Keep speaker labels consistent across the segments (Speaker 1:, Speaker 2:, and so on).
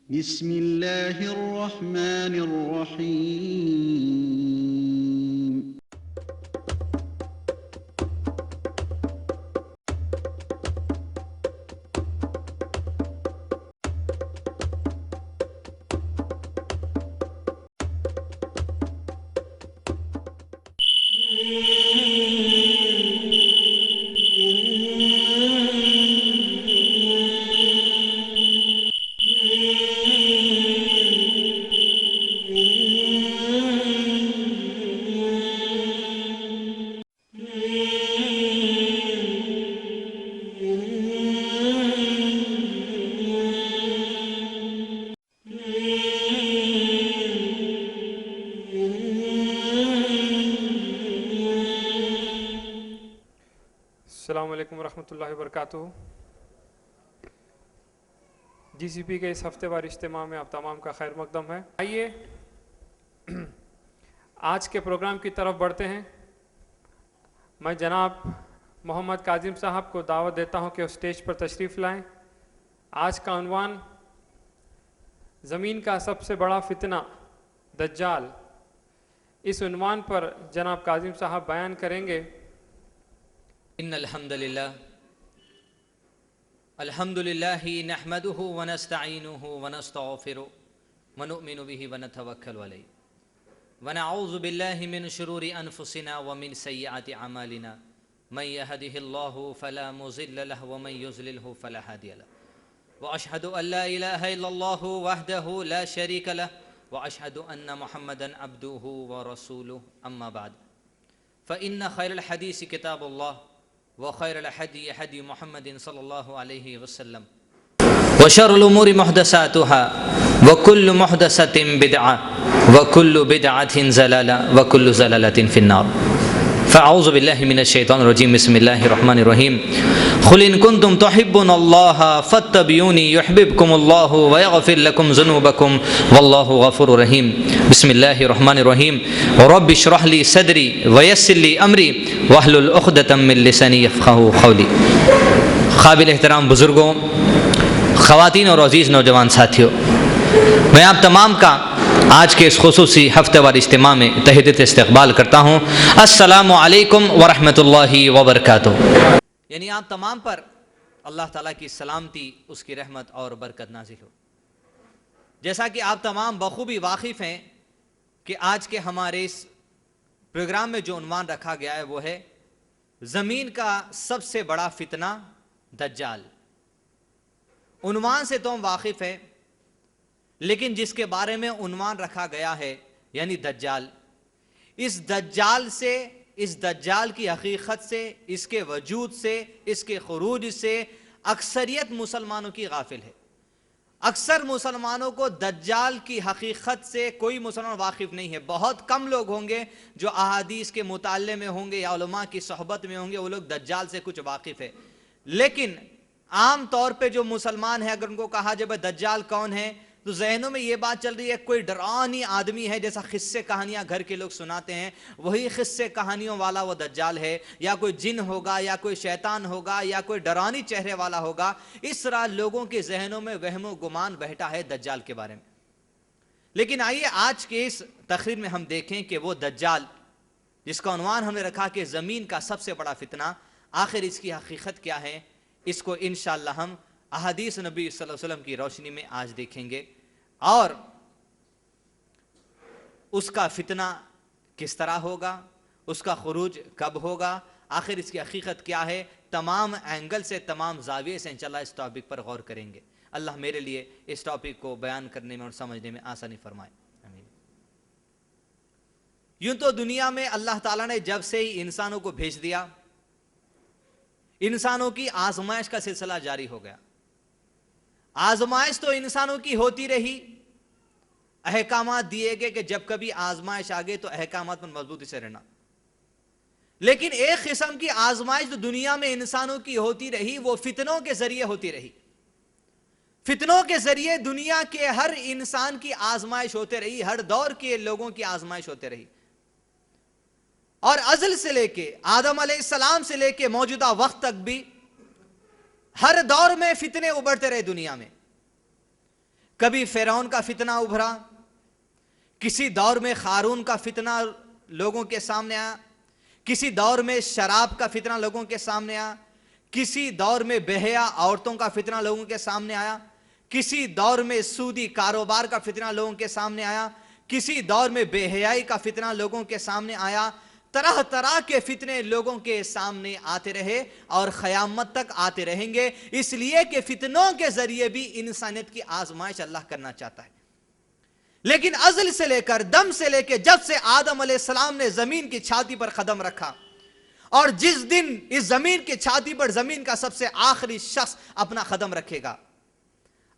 Speaker 1: بسم الله الرحمن الرحيم.
Speaker 2: السلام علیکم ورحمۃ اللہ وبرکاتہ۔ جی سی پی کے اس ہفتے وار اجتماع میں آپ تمام کا خیر مقدم ہے۔ آئیے آج کے پروگرام کی طرف بڑھتے ہیں۔ میں جناب محمد کاظم صاحب کو دعوت دیتا ہوں کہ وہ اسٹیج پر تشریف لائیں۔ آج کا عنوان زمین کا سب سے بڑا فتنہ دجال، اس عنوان پر جناب کاظم صاحب بیان کریں گے۔
Speaker 3: ان الحمد للہ نحمده ونستعینه ونستغفره ونؤمن به ونتوکل علیہ ونعوذ باللہ من شرور انفسنا ومن سیئات اعمالنا من يهده الله فلا مضل له ومن يضلل فلا هادي له واشهد ان لا اله الا الله وحده لا شريك له واشهد ان محمدا عبده ورسوله اما بعد فان خير الحديث كتاب الله وخير الهدي هدي محمد صلى الله عليه وسلم وشر الأمور محدثاتها وكل محدثة بدعة وكل بدعة ضلالة وكل ضلالة في النار فأعوذ بالله من الشيطان الرجيم بسم الله الرحمن الرحيم قل إن كنتم تحبون الله فاتبعوني يحببكم الله ويغفر لكم ذنوبكم والله غفور رحيم بسم الله الرحمن الرحيم رب اشرح لي صدري ويسر لي أمري واحلل عقدة من لساني يفقهوا قولي۔ قابل احترام بزرگوں، خواتین اور عزیز نوجوان ساتھیوں، میں آپ تمام کا آج کے اس خصوصی ہفتہ وار اجتماع میں تہہ دل سے استقبال کرتا ہوں۔ السلام علیکم ورحمۃ اللہ وبرکاتہ۔ یعنی آپ تمام پر اللہ تعالیٰ کی سلامتی، اس کی رحمت اور برکت نازل ہو۔ جیسا کہ آپ تمام بخوبی واقف ہیں کہ آج کے ہمارے اس پروگرام میں جو عنوان رکھا گیا ہے وہ ہے زمین کا سب سے بڑا فتنہ دجال۔ عنوان سے تو ہم واقف ہیں، لیکن جس کے بارے میں عنوان رکھا گیا ہے یعنی دجال، اس دجال سے، اس دجال کی حقیقت سے، اس کے وجود سے، اس کے خروج سے اکثریت مسلمانوں کی غافل ہے۔ اکثر مسلمانوں کو دجال کی حقیقت سے کوئی مسلمان واقف نہیں ہے۔ بہت کم لوگ ہوں گے جو احادیث کے مطالعے میں ہوں گے یا علماء کی صحبت میں ہوں گے، وہ لوگ دجال سے کچھ واقف ہے۔ لیکن عام طور پہ جو مسلمان ہیں، اگر ان کو کہا جائے دجال کون ہے تو ذہنوں میں یہ بات چل رہی ہے کوئی ڈرانی آدمی ہے، جیسا قصے کہانیاں گھر کے لوگ سناتے ہیں، وہی قصے کہانیوں والا وہ دجال ہے، یا کوئی جن ہوگا یا کوئی شیطان ہوگا یا کوئی ڈرانی چہرے والا ہوگا۔ اس طرح لوگوں کے ذہنوں میں وہم و گمان بیٹھا ہے دجال کے بارے میں۔ لیکن آئیے آج کے اس تقریر میں ہم دیکھیں کہ وہ دجال جس کا عنوان ہم نے رکھا کہ زمین کا سب سے بڑا فتنہ، آخر اس کی حقیقت کیا ہے، اس کو انشاءاللہ ہم احادیث نبی صلی اللہ علیہ وسلم کی روشنی میں آج دیکھیں گے، اور اس کا فتنہ کس طرح ہوگا، اس کا خروج کب ہوگا، آخر اس کی حقیقت کیا ہے، تمام اینگل سے، تمام زاویے سے انشاءاللہ اس ٹاپک پر غور کریں گے۔ اللہ میرے لیے اس ٹاپک کو بیان کرنے میں اور سمجھنے میں آسانی فرمائے، آمین۔ یوں تو دنیا میں اللہ تعالیٰ نے جب سے ہی انسانوں کو بھیج دیا، انسانوں کی آزمائش کا سلسلہ جاری ہو گیا۔ آزمائش تو انسانوں کی ہوتی رہی، احکامات دیے گئے کہ جب کبھی آزمائش آ گئی تو احکامات پر مضبوطی سے رہنا۔ لیکن ایک قسم کی آزمائش جو دنیا میں انسانوں کی ہوتی رہی وہ فتنوں کے ذریعے ہوتی رہی۔ فتنوں کے ذریعے دنیا کے ہر انسان کی آزمائش ہوتے رہی، ہر دور کے لوگوں کی آزمائش ہوتے رہی، اور ازل سے لے کے آدم علیہ السلام سے لے کے موجودہ وقت تک بھی ہر دور میں فتنے ابھرتے رہے دنیا میں۔ کبھی فرعون کا فتنہ ابھرا، کسی دور میں قارون کا فتنہ لوگوں کے سامنے آیا، کسی دور میں شراب کا فتنہ لوگوں کے سامنے آیا، کسی دور میں بے-حیا عورتوں کا فتنہ لوگوں کے سامنے آیا، کسی دور میں سودی کاروبار کا فتنہ لوگوں کے سامنے آیا، کسی دور میں بے حیائی کا فتنہ لوگوں کے سامنے آیا۔ طرح طرح کے فتنے لوگوں کے سامنے آتے رہے اور قیامت تک آتے رہیں گے، اس لیے کہ فتنوں کے ذریعے بھی انسانیت کی آزمائش اللہ کرنا چاہتا ہے۔ لیکن ازل سے لے کر دم سے لے کے جب سے آدم علیہ السلام نے زمین کی چھاتی پر قدم رکھا، اور جس دن اس زمین کی چھاتی پر زمین کا سب سے آخری شخص اپنا قدم رکھے گا،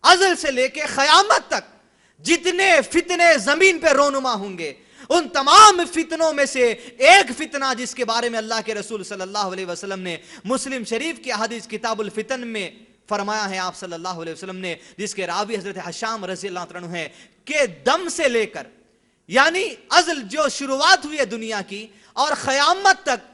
Speaker 3: ازل سے لے کے قیامت تک جتنے فتنے زمین پہ رونما ہوں گے، ان تمام فتنوں میں سے ایک فتنہ جس کے بارے میں اللہ کے رسول صلی اللہ علیہ وسلم نے مسلم شریف کی حدیث کتاب الفتن میں فرمایا ہے، آپ صلی اللہ علیہ وسلم نے، جس کے راوی حضرت حشام رضی اللہ عنہ ہے، کہ دم سے لے کر یعنی ازل جو شروعات ہوئی ہے دنیا کی اور قیامت تک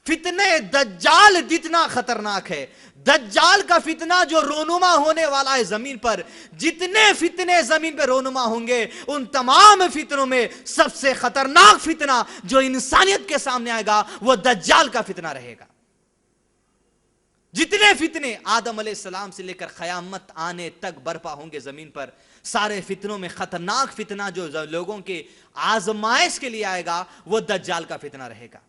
Speaker 3: فتنہ دجال جتنا خطرناک ہے، دجال کا فتنہ جو رونما ہونے والا ہے زمین پر، جتنے فتنے زمین پہ رونما ہوں گے ان تمام فتنوں میں سب سے خطرناک فتنہ جو انسانیت کے سامنے آئے گا وہ دجال کا فتنہ رہے گا۔ جتنے فتنے آدم علیہ السلام سے لے کر قیامت آنے تک برپا ہوں گے زمین پر، سارے فتنوں میں خطرناک فتنہ جو لوگوں کے آزمائش کے لیے آئے گا وہ دجال کا فتنہ رہے گا۔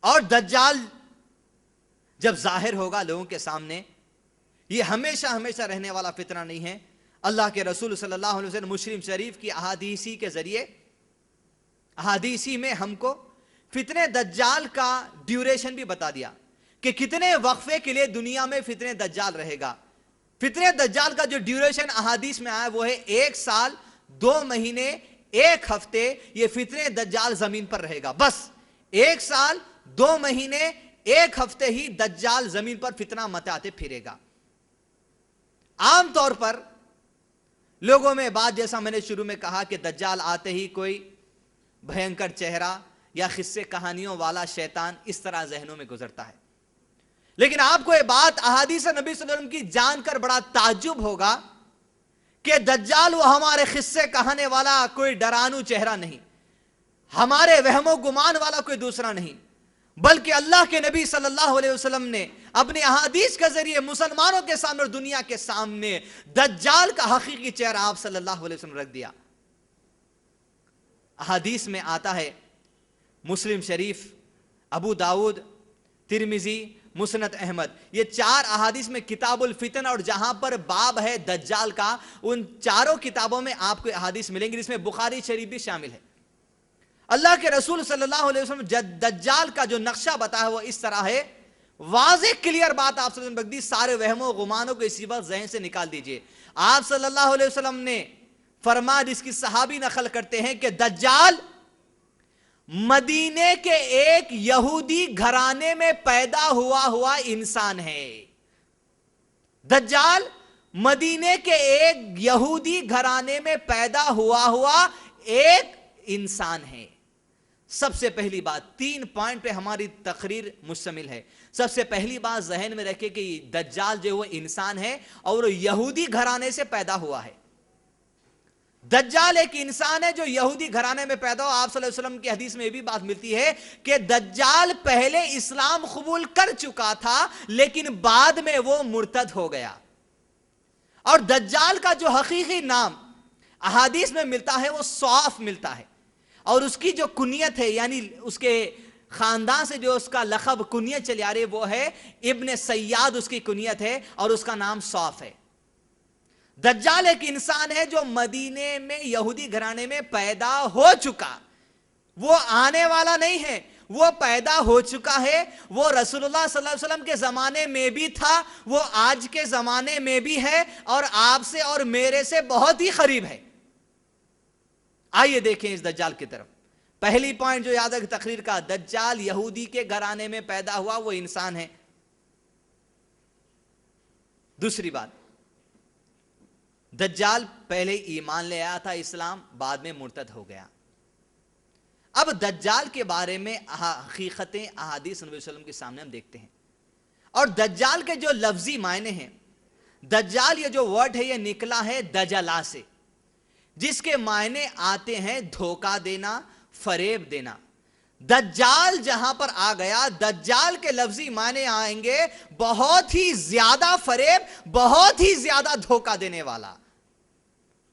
Speaker 3: اور دجال جب ظاہر ہوگا لوگوں کے سامنے، یہ ہمیشہ ہمیشہ رہنے والا فتنہ نہیں ہے۔ اللہ کے رسول صلی اللہ علیہ وسلم مسلم شریف کی احادیثی کے ذریعے، احادیثی میں ہم کو فتنہ دجال کا ڈیوریشن بھی بتا دیا کہ کتنے وقفے کے لیے دنیا میں فتنہ دجال رہے گا۔ فتنہ دجال کا جو ڈیوریشن احادیث میں آیا وہ ہے 1 سال 2 مہینے 1 ہفتے، یہ فتنہ دجال زمین پر رہے گا۔ بس 1 سال 2 مہینے 1 ہفتے ہی دجال زمین پر فتنہ مچاتے پھرے گا۔ عام طور پر لوگوں میں بات، جیسا میں نے شروع میں کہا کہ دجال آتے ہی کوئی بھینکر چہرہ یا قصے کہانیوں والا شیطان اس طرح ذہنوں میں گزرتا ہے، لیکن آپ کو یہ بات احادیث نبی صلی اللہ علیہ وسلم کی جان کر بڑا تعجب ہوگا کہ دجال وہ ہمارے قصے کہانے والا کوئی ڈرانو چہرہ نہیں، ہمارے وہم و گمان والا کوئی دوسرا نہیں، بلکہ اللہ کے نبی صلی اللہ علیہ وسلم نے اپنی احادیث کے ذریعے مسلمانوں کے سامنے اور دنیا کے سامنے دجال کا حقیقی چہرہ آپ صلی اللہ علیہ وسلم رکھ دیا۔ احادیث میں آتا ہے، مسلم شریف، ابو داؤد، ترمذی، مسند احمد، یہ 4 احادیث میں کتاب الفتن اور جہاں پر باب ہے دجال کا، ان چاروں کتابوں میں آپ کو احادیث ملیں گی جس میں بخاری شریف بھی شامل ہے۔ اللہ کے رسول صلی اللہ علیہ وسلم دجال کا جو نقشہ بتایا وہ اس طرح ہے، واضح کلیئر بات آپ صلی اللہ علیہ وسلم بک دی، سارے وہم و گمانوں کو اسی وقت ذہن سے نکال دیجئے۔ آپ صلی اللہ علیہ وسلم نے فرمایا، جس کی صحابی نقل کرتے ہیں کہ دجال مدینے کے ایک یہودی گھرانے میں پیدا ہوا انسان ہے۔ دجال مدینے کے ایک یہودی گھرانے میں پیدا ہوا ایک انسان ہے۔ سب سے پہلی بات، 3 پوائنٹ پہ ہماری تقریر مشتمل ہے۔ سب سے پہلی بات ذہن میں رکھے کہ دجال جو وہ انسان ہے اور وہ یہودی گھرانے سے پیدا ہوا ہے۔ دجال ایک انسان ہے جو یہودی گھرانے میں پیدا ہوا۔ آپ صلی اللہ علیہ وسلم کی حدیث میں یہ بھی بات ملتی ہے کہ دجال پہلے اسلام قبول کر چکا تھا لیکن بعد میں وہ مرتد ہو گیا۔ اور دجال کا جو حقیقی نام احادیث میں ملتا ہے وہ صواف ملتا ہے، اور اس کی جو کنیت ہے یعنی اس کے خاندان سے جو اس کا لقب کنیت چلی آ رہی ہے وہ ہے ابن سیاد، اس کی کنیت ہے اور اس کا نام صواف ہے۔ دجال ایک انسان ہے جو مدینے میں یہودی گھرانے میں پیدا ہو چکا، وہ آنے والا نہیں ہے، وہ پیدا ہو چکا ہے۔ وہ رسول اللہ صلی اللہ علیہ وسلم کے زمانے میں بھی تھا، وہ آج کے زمانے میں بھی ہے، اور آپ سے اور میرے سے بہت ہی قریب ہے۔ آئیے دیکھیں اس دجال کی طرف۔ پہلی پوائنٹ جو یاد ہے تقریر کا، دجال یہودی کے گھرانے میں پیدا ہوا وہ انسان ہے۔ دوسری بات، دجال پہلے ایمان لے آیا تھا اسلام، بعد میں مرتد ہو گیا۔ اب دجال کے بارے میں حقیقتیں احادیث نبی صلی اللہ علیہ وسلم کے سامنے ہم دیکھتے ہیں، اور دجال کے جو لفظی معنی ہیں، دجال یہ جو ورڈ ہے یہ نکلا ہے دجلا سے، جس کے معنی آتے ہیں دھوکہ دینا، فریب دینا۔ دجال جہاں پر آ گیا، دجال کے لفظی معنی آئیں گے بہت ہی زیادہ فریب، بہت ہی زیادہ دھوکہ دینے والا۔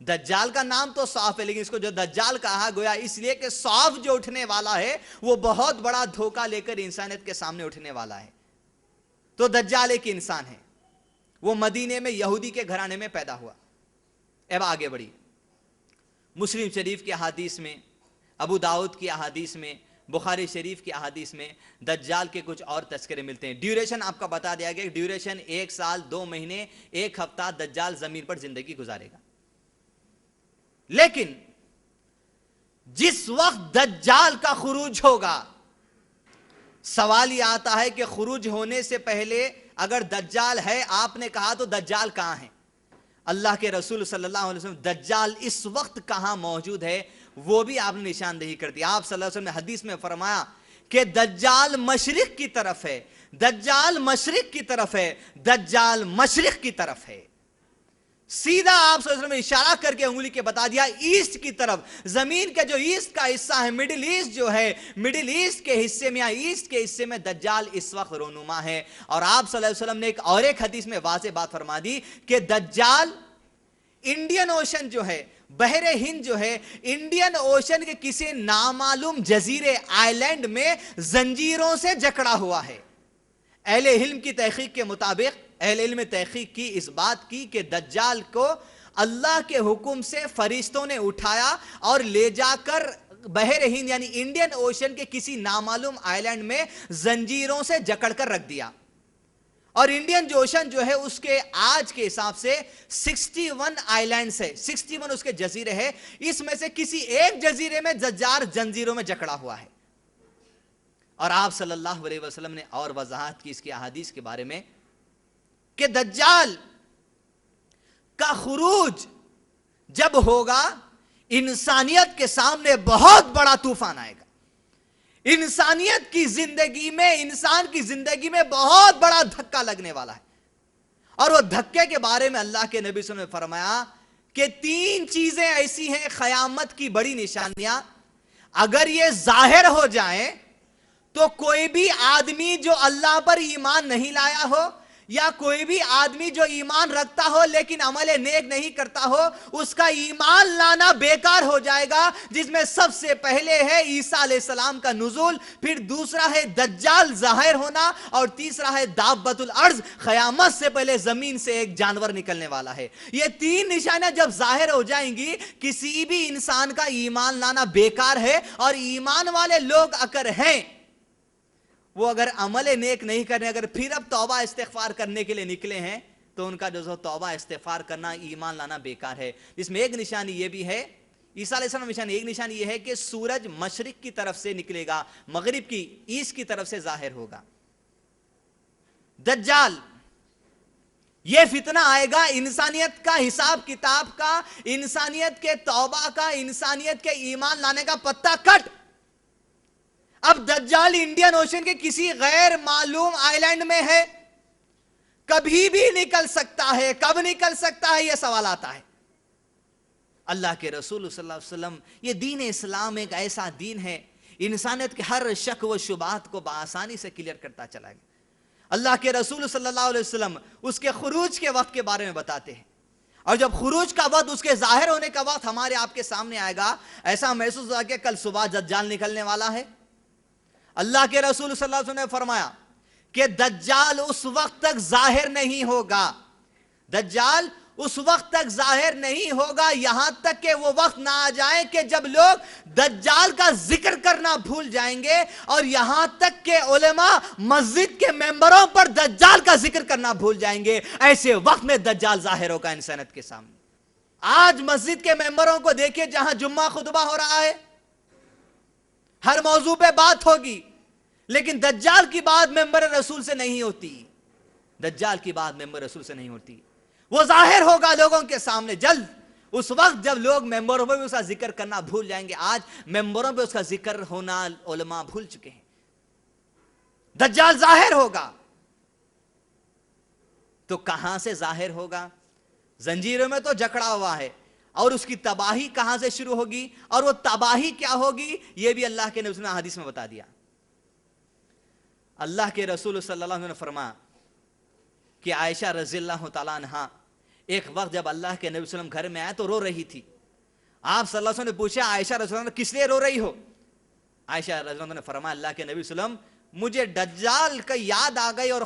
Speaker 3: دجال کا نام تو صاف ہے، لیکن اس کو جو دجال کہا گویا اس لیے کہ صاف جو اٹھنے والا ہے وہ بہت بڑا دھوکہ لے کر انسانیت کے سامنے اٹھنے والا ہے۔ تو دجال ایک انسان ہے، وہ مدینے میں یہودی کے گھرانے میں پیدا ہوا۔ اب آگے بڑھی، مسلم شریف کی احادیث میں، ابو داؤد کی احادیث میں، بخاری شریف کی احادیث میں دجال کے کچھ اور تذکرے ملتے ہیں۔ ڈیوریشن آپ کا بتا دیا گیا، ڈیوریشن 1 سال 2 مہینے 1 ہفتہ دجال زمین پر زندگی گزارے گا۔ لیکن جس وقت دجال کا خروج ہوگا، سوال یہ آتا ہے کہ خروج ہونے سے پہلے اگر دجال ہے، آپ نے کہا تو دجال کہاں ہے؟ اللہ کے رسول صلی اللہ علیہ وسلم دجال اس وقت کہاں موجود ہے وہ بھی آپ نے نشاندہی کر دی۔ آپ صلی اللہ علیہ وسلم نے حدیث میں فرمایا کہ دجال مشرق کی طرف ہے، دجال مشرق کی طرف ہے، دجال مشرق کی طرف ہے۔ سیدھا آپ صلی اللہ علیہ وسلم نے اشارہ کر کے انگلی کے بتا دیا ایسٹ کی طرف۔ زمین کا جو ایسٹ کا حصہ ہے، مڈل ایسٹ جو ہے، مڈل ایسٹ کے حصے میں یا ایسٹ کے حصے میں دجال اس وقت رونما ہے۔ اور آپ صلی اللہ علیہ وسلم نے ایک حدیث میں واضح بات فرما دی کہ دجال انڈین اوشن جو ہے، بحر ہند جو ہے، انڈین اوشن کے کسی نامعلوم جزیرے آئیلینڈ میں زنجیروں سے جکڑا ہوا ہے۔ اہل علم کی تحقیق کے مطابق، اہل علم تحقیق کی اس بات کی کہ دجال کو اللہ کے حکم سے فرشتوں نے اٹھایا اور لے جا کر بحر ہند یعنی انڈین اوشن کے کسی نامعلوم آئیلینڈ میں زنجیروں سے جکڑ کر رکھ دیا۔ اور انڈین اوشن جو ہے اس کے آج کے حساب سے 61 آئیلینڈز ہے، 61 اس کے جزیرے ہیں، اس میں سے کسی ایک جزیرے میں دجال زنجیروں میں جکڑا ہوا ہے۔ اور آپ صلی اللہ علیہ وسلم نے اور وضاحت کی اس کی احادیث کے بارے میں کہ دجال کا خروج جب ہوگا انسانیت کے سامنے بہت بڑا طوفان آئے گا، انسانیت کی زندگی میں، انسان کی زندگی میں بہت بڑا دھکا لگنے والا ہے۔ اور وہ دھکے کے بارے میں اللہ کے نبی صلی اللہ علیہ وسلم نے فرمایا کہ 3 چیزیں ایسی ہیں قیامت کی بڑی نشانیاں، اگر یہ ظاہر ہو جائیں تو کوئی بھی آدمی جو اللہ پر ایمان نہیں لایا ہو یا کوئی بھی آدمی جو ایمان رکھتا ہو لیکن عمل نیک نہیں کرتا ہو، اس کا ایمان لانا بیکار ہو جائے گا، جس میں سب سے پہلے ہے عیسیٰ علیہ السلام کا نزول، پھر دوسرا ہے دجال ظاہر ہونا، اور تیسرا ہے دابۃ الارض، قیامت سے پہلے زمین سے ایک جانور نکلنے والا ہے۔ یہ 3 نشانیاں جب ظاہر ہو جائیں گی، کسی بھی انسان کا ایمان لانا بیکار ہے۔ اور ایمان والے لوگ اگر ہیں، وہ اگر عمل نیک نہیں کرنے، اگر پھر اب توبہ استغفار کرنے کے لیے نکلے ہیں تو ان کا جو توبہ استغفار کرنا، ایمان لانا بیکار ہے۔ اس میں ایک نشانی یہ بھی ہے، عیسیٰ علیہ السلام نشانی ایک نشانی یہ ہے کہ سورج مشرق کی طرف سے نکلے گا، مغرب کی ایسٹ کی طرف سے ظاہر ہوگا۔ دجال یہ فتنہ آئے گا، انسانیت کا حساب کتاب کا، انسانیت کے توبہ کا، انسانیت کے ایمان لانے کا پتہ کٹ۔ اب دجال انڈین اوشن کے کسی غیر معلوم آئی لینڈ میں ہے، کبھی بھی نکل سکتا ہے، کب نکل سکتا ہے یہ سوال آتا ہے۔ اللہ کے رسول صلی اللہ علیہ وسلم، یہ دین اسلام ایک ایسا دین ہے انسانیت کے ہر شک و شبہات کو بآسانی سے کلیئر کرتا چلا گیا۔ اللہ کے رسول صلی اللہ علیہ وسلم اس کے خروج کے وقت کے بارے میں بتاتے ہیں، اور جب خروج کا وقت، اس کے ظاہر ہونے کا وقت ہمارے آپ کے سامنے آئے گا، ایسا محسوس ہوگا کہ کل صبح دجال نکلنے والا ہے۔ اللہ کے رسول صلی اللہ علیہ وسلم نے فرمایا کہ دجال اس وقت تک ظاہر نہیں ہوگا، دجال اس وقت تک ظاہر نہیں ہوگا یہاں تک کہ وہ وقت نہ آ جائے کہ جب لوگ دجال کا ذکر کرنا بھول جائیں گے، اور یہاں تک کہ علماء مسجد کے ممبروں پر دجال کا ذکر کرنا بھول جائیں گے۔ ایسے وقت میں دجال ظاہر ہوگا انسانیت کے سامنے۔ آج مسجد کے ممبروں کو دیکھیں، جہاں جمعہ خطبہ ہو رہا ہے، ہر موضوع پہ بات ہوگی، لیکن دجال کی بات ممبر رسول سے نہیں ہوتی، دجال کی بات ممبر رسول سے نہیں ہوتی۔ وہ ظاہر ہوگا لوگوں کے سامنے جلد، اس وقت جب لوگ ممبروں پہ بھی اس کا ذکر کرنا بھول جائیں گے۔ آج ممبروں پہ اس کا ذکر ہونا علماء بھول چکے ہیں۔ دجال ظاہر ہوگا،
Speaker 4: تو کہاں سے ظاہر ہوگا؟ زنجیروں میں تو جکڑا ہوا ہے، اور اس کی تباہی کہاں سے شروع ہوگی، اور وہ تباہی کیا ہوگی، یہ بھی اللہ کے نبی نے حدیث میں بتا دیا۔ اللہ کے رسول صلی اللہ علیہ وسلم نے فرمایا کہ عائشہ رضی اللہ تعالیٰ عنہ ایک وقت جب اللہ کے نبی صلی اللہ علیہ وسلم گھر میں آئے تو رو رہی تھی۔ آپ صلی اللہ علیہ وسلم نے پوچھا عائشہ رضی اللہ عنہ کس لیے رو رہی ہو؟ عائشہ رضی اللہ عنہ نے فرمایا اللہ کے نبی صلی اللہ علیہ وسلم مجھے دجال کا یاد آ گئی اور